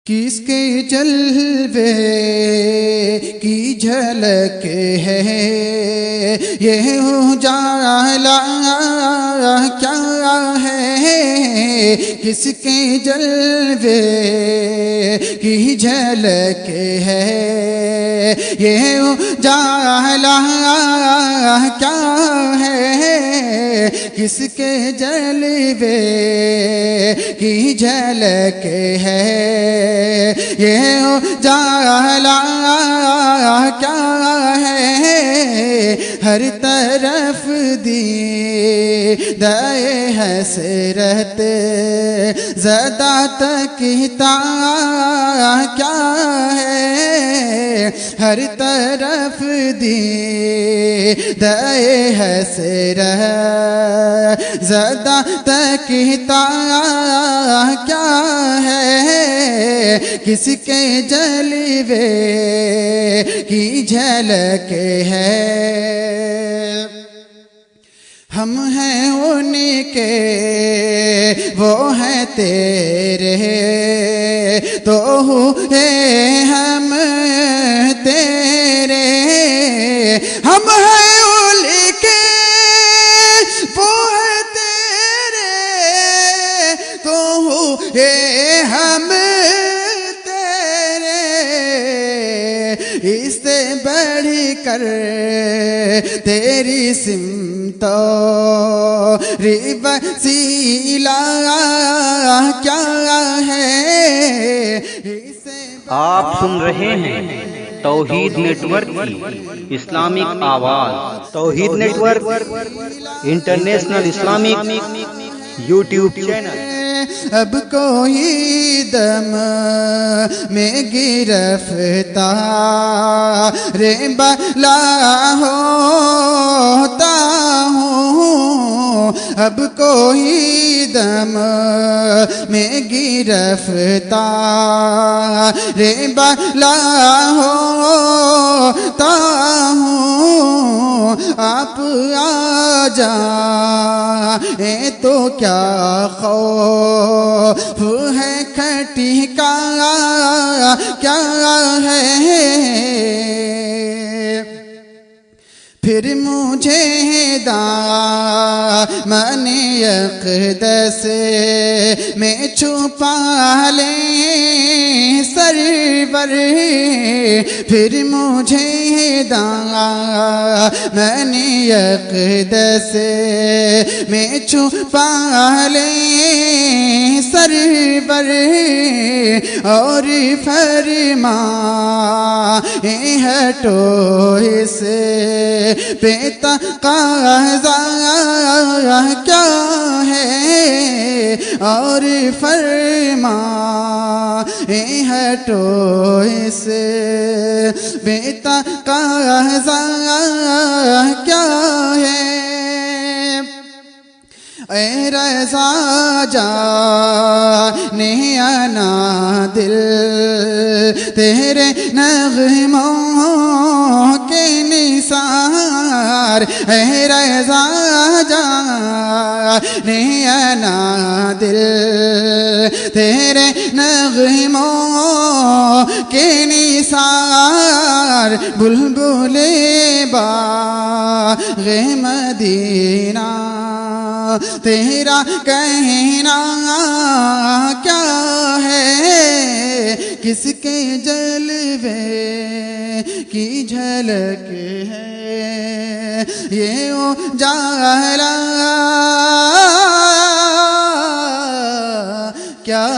کس کے جلوے کی جھلک ہے یہ اجالا کیا ہے، کس کے جلوے کی جھلک ہے یہ اجالا کیا ہے، کس کے جلوے کی جھلک ہے یہ اجالا کیا ہے، ہر طرف دیدۂ حسرت زدہ تکتا کیا ہے، ہر طرف دیدۂ حسرت زدہ تکتا کیا ہے، کس کے جلوے کی جھلک ہے، ہم ہیں ان کے وہ ہیں تیرے تو ہوئے ہم تیرے، ہم ہیں ان کے وہ ہیں تیرے تو ہوئے ہم تیرے، اس سے بڑھ کر تیری سمت وسیلہ کیا ہے، آپ سن رہے ہیں توحید نیٹ ورک کی اسلامک آواز۔ Tauheed network international Islamic YouTube channel. اب کوئی دم میں گرفتار بلا ہوتا ہوں، اب کوئی دم میں گرفتار بلا ہوتا ہوں، آپ آ جائیں تو کیا خوف ہے، کھٹی کا کیا ہے، پھر مجھے دامن اقدس میں چھپا لیں سرور، پھر مجھے دامن اقدس میں چھپا لیں سرور، اور فرمائیں ہٹو اس پہ تقاضا کیا ہے، اور فرمائیں ہٹو اس پہ تقاضا کیا ہے، اے رضا جانے انا دل تیرے نغموں کے نثار، اے رضا جانے انا دل تیرے نغموں کے نثار، بلبل باغ مدینہ تیرا کہنا کیا ہے، کس کے جلوے کی جھلک ہے یہ اجالا کیا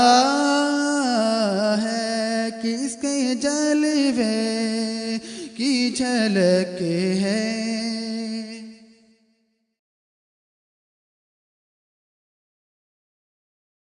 ہے، کس کے جلوے کی جھلک ہے۔